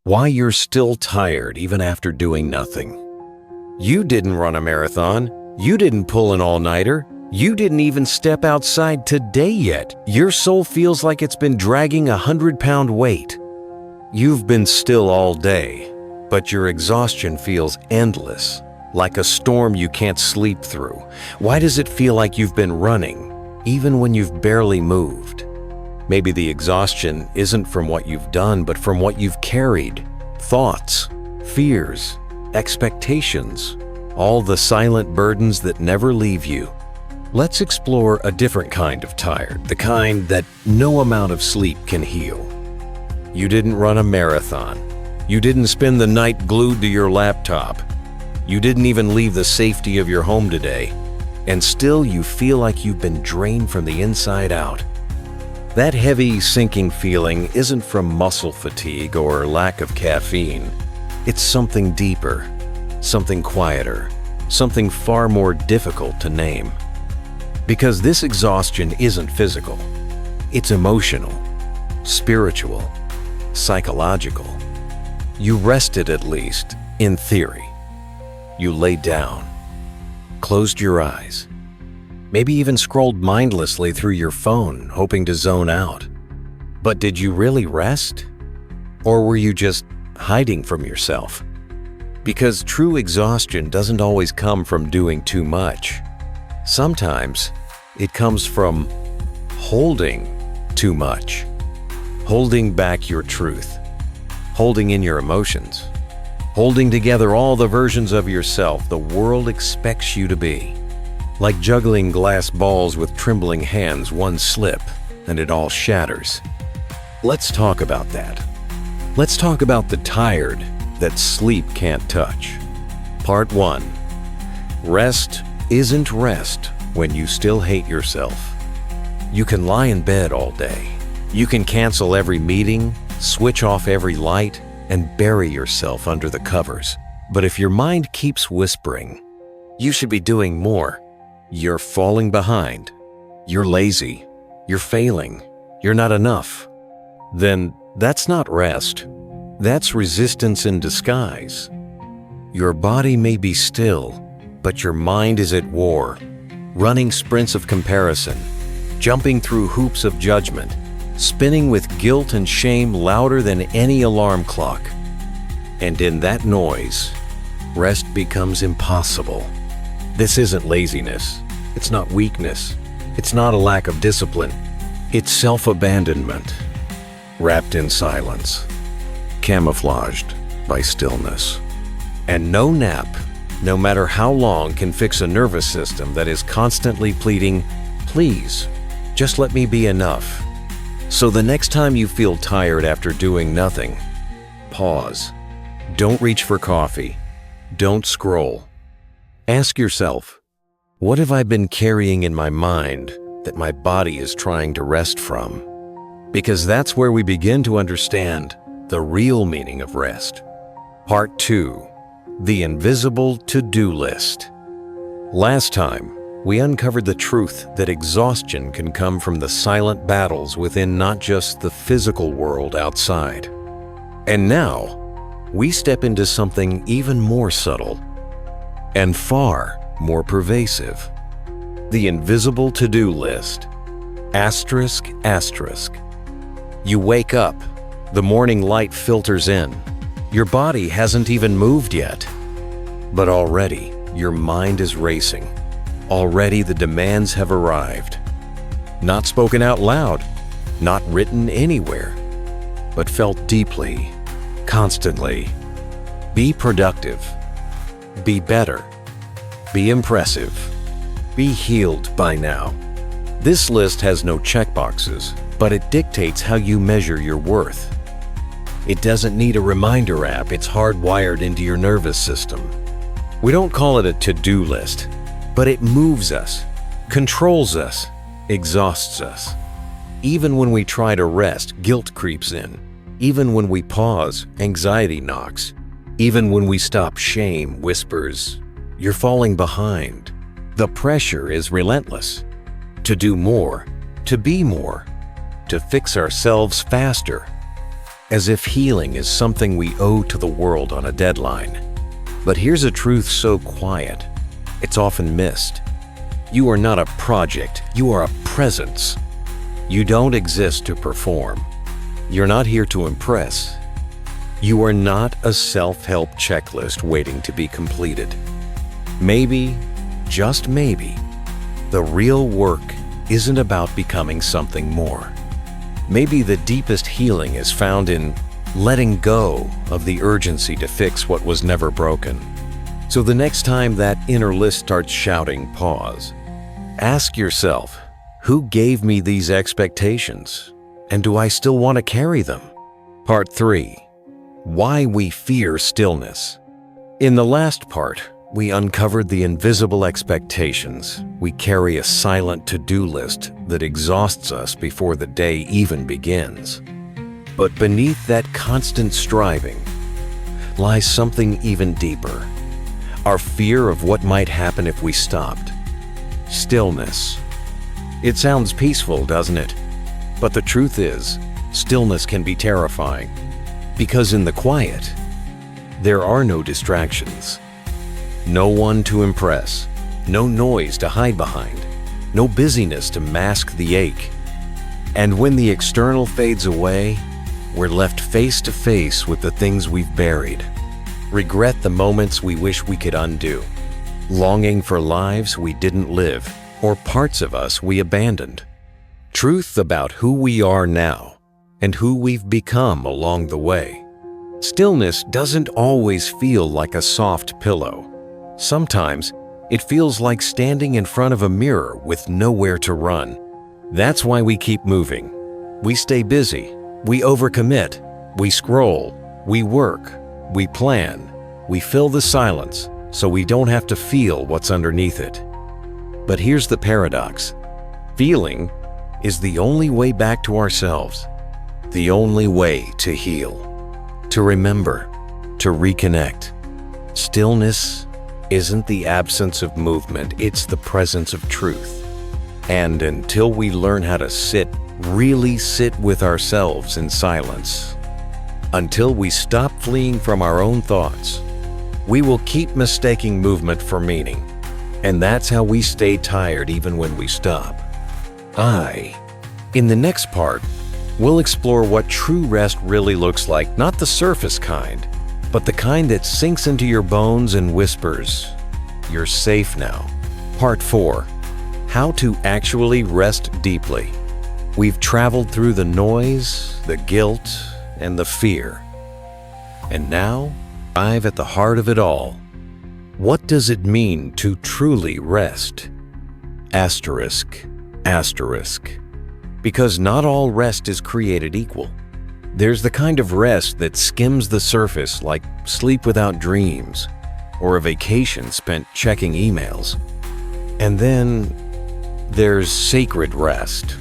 Why you're still tired even after doing nothing. You didn't run a marathon. You didn't pull an all-nighter. You didn't even step outside today yet. Your soul feels like it's been dragging a 100-pound weight. You've been still all day, but your exhaustion feels endless, like a storm you can't sleep through. Why does it feel like you've been running, even when you've barely moved? Maybe the exhaustion isn't from what you've done, but from what you've carried. Thoughts, fears, expectations, all the silent burdens that never leave you. Let's explore a different kind of tired, the kind that no amount of sleep can heal. You didn't run a marathon. You didn't spend the night glued to your laptop. You didn't even leave the safety of your home today. And still you feel like you've been drained from the inside out. That heavy, sinking feeling isn't from muscle fatigue or lack of caffeine. It's something deeper, something quieter, something far more difficult to name. Because this exhaustion isn't physical. It's emotional, spiritual, psychological. You rested at least, in theory. You laid down, closed your eyes, maybe even scrolled mindlessly through your phone, hoping to zone out. But did you really rest? Or were you just hiding from yourself? Because true exhaustion doesn't always come from doing too much. Sometimes it comes from holding too much, holding back your truth, holding in your emotions, holding together all the versions of yourself the world expects you to be. Like juggling glass balls with trembling hands, one slip and it all shatters. Let's talk about that. Let's talk about the tired that sleep can't touch. Part 1. Rest isn't rest when you still hate yourself. You can lie in bed all day. You can cancel every meeting, switch off every light, and bury yourself under the covers. But if your mind keeps whispering, you should be doing more, you're falling behind, you're lazy, you're failing, you're not enough, then that's not rest. That's resistance in disguise. Your body may be still, but your mind is at war, running sprints of comparison, jumping through hoops of judgment, spinning with guilt and shame louder than any alarm clock. And in that noise, rest becomes impossible. This isn't laziness. It's not weakness. It's not a lack of discipline. It's self-abandonment, wrapped in silence, camouflaged by stillness. And no nap, no matter how long, can fix a nervous system that is constantly pleading, "Please, just let me be enough." So the next time you feel tired after doing nothing, pause. Don't reach for coffee. Don't scroll. Ask yourself, what have I been carrying in my mind that my body is trying to rest from? Because that's where we begin to understand the real meaning of rest. Part 2. The invisible to-do list. Last time, we uncovered the truth that exhaustion can come from the silent battles within, not just the physical world outside. And now, we step into something even more subtle and far more pervasive. The invisible to-do list. Asterisk, asterisk. You wake up, the morning light filters in. Your body hasn't even moved yet. But already, your mind is racing. Already the demands have arrived. Not spoken out loud, not written anywhere, but felt deeply, constantly. Be productive. Be better. Be impressive. Be healed by now. This list has no checkboxes, but it dictates how you measure your worth. It doesn't need a reminder app, it's hardwired into your nervous system. We don't call it a to-do list, but it moves us, controls us, exhausts us. Even when we try to rest, guilt creeps in. Even when we pause, anxiety knocks. Even when we stop, shame whispers, "You're falling behind." The pressure is relentless. To do more, to be more, to fix ourselves faster. as if healing is something we owe to the world on a deadline. But here's a truth so quiet, it's often missed. You are not a project, you are a presence. You don't exist to perform. You're not here to impress. You are not a self-help checklist waiting to be completed. Maybe, just maybe, the real work isn't about becoming something more. Maybe the deepest healing is found in letting go of the urgency to fix what was never broken. So the next time that inner list starts shouting, pause. Ask yourself, who gave me these expectations? And do I still want to carry them? Part 3. Why we fear stillness. In the last part, we uncovered the invisible expectations. We carry a silent to-do list that exhausts us before the day even begins. But beneath that constant striving lies something even deeper. Our fear of what might happen if we stopped. Stillness. It sounds peaceful, doesn't it? But the truth is, stillness can be terrifying. Because in the quiet, there are no distractions. No one to impress, no noise to hide behind, no busyness to mask the ache. And when the external fades away, we're left face to face with the things we've buried. Regret the moments we wish we could undo. Longing for lives we didn't live, or parts of us we abandoned. Truth about who we are now and who we've become along the way. Stillness doesn't always feel like a soft pillow. Sometimes it feels like standing in front of a mirror with nowhere to run. That's why we keep moving. We stay busy. We overcommit. We scroll. We work. We plan. We fill the silence so we don't have to feel what's underneath it. But here's the paradox. Feeling is the only way back to ourselves. The only way to heal. To remember. To reconnect. Stillness isn't the absence of movement, it's the presence of truth. And until we learn how to sit, really sit with ourselves in silence, until we stop fleeing from our own thoughts, we will keep mistaking movement for meaning. And that's how we stay tired even when we stop. In the next part, we'll explore what true rest really looks like, not the surface kind, but the kind that sinks into your bones and whispers, "You're safe now." Part 4. How to actually rest deeply. We've traveled through the noise, the guilt, and the fear. And now, dive at the heart of it all. What does it mean to truly rest? Asterisk. Because not all rest is created equal. There's the kind of rest that skims the surface like sleep without dreams, or a vacation spent checking emails. And then there's sacred rest.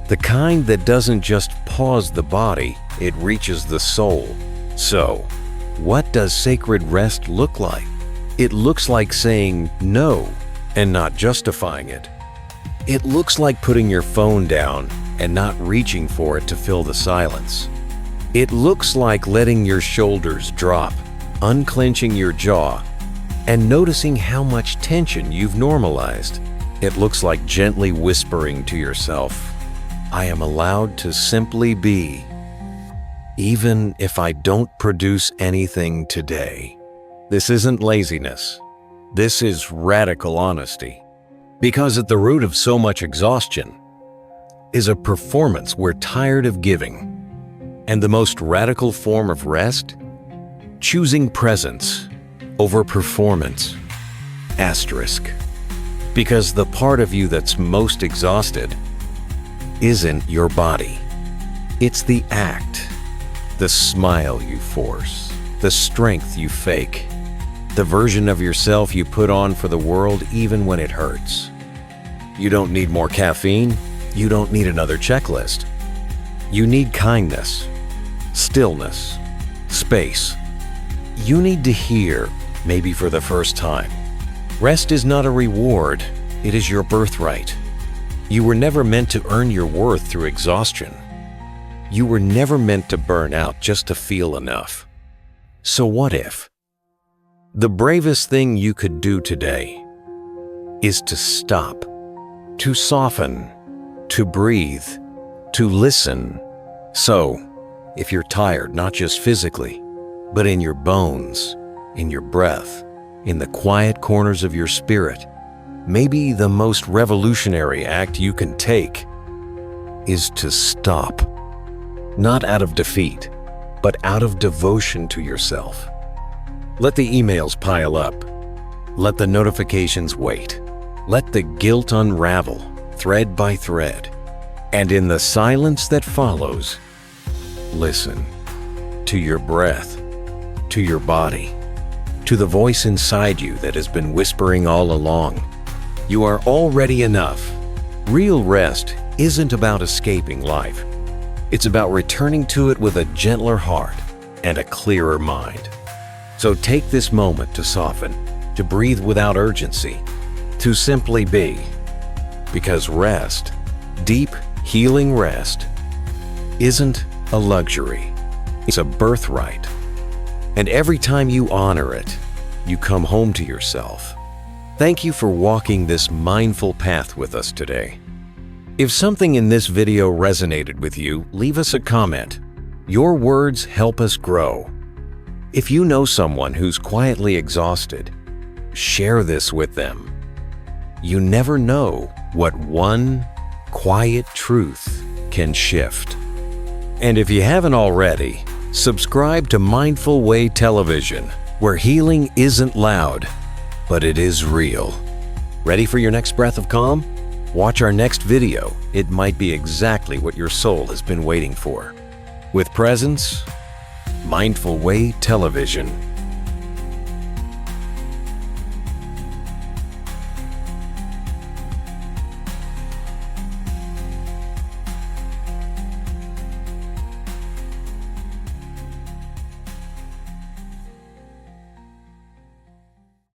The kind that doesn't just pause the body, it reaches the soul. So, what does sacred rest look like? It looks like saying no and not justifying it. It looks like putting your phone down and not reaching for it to fill the silence. It looks like letting your shoulders drop, unclenching your jaw, and noticing how much tension you've normalized. It looks like gently whispering to yourself, "I am allowed to simply be, even if I don't produce anything today." This isn't laziness. This is radical honesty. Because at the root of so much exhaustion is a performance we're tired of giving. And the most radical form of rest? Choosing presence over performance. Asterisk. Because the part of you that's most exhausted isn't your body. It's the act, the smile you force, the strength you fake, the version of yourself you put on for the world even when it hurts. You don't need more caffeine. You don't need another checklist. You need kindness, stillness, space. You need to hear, maybe for the first time. Rest is not a reward, it is your birthright. You were never meant to earn your worth through exhaustion. You were never meant to burn out just to feel enough. So what if? The bravest thing you could do today is to stop, to soften, to breathe, to listen. So, if you're tired, not just physically, but in your bones, in your breath, in the quiet corners of your spirit, maybe the most revolutionary act you can take is to stop. Not out of defeat, but out of devotion to yourself. Let the emails pile up. Let the notifications wait. Let the guilt unravel, thread by thread. And in the silence that follows, listen to your breath, to your body, to the voice inside you that has been whispering all along. You are already enough. Real rest isn't about escaping life. It's about returning to it with a gentler heart and a clearer mind. So take this moment to soften, to breathe without urgency, to simply be. Because rest, deep, healing rest, isn't a luxury. It's a birthright. And every time you honor it, you come home to yourself. Thank you for walking this mindful path with us today. If something in this video resonated with you, leave us a comment. Your words help us grow. If you know someone who's quietly exhausted, share this with them. You never know what one quiet truth can shift. And if you haven't already, subscribe to Mindful Way Television, where healing isn't loud, but it is real. Ready for your next breath of calm? Watch our next video. It might be exactly what your soul has been waiting for. With presence, Mindful Way Television.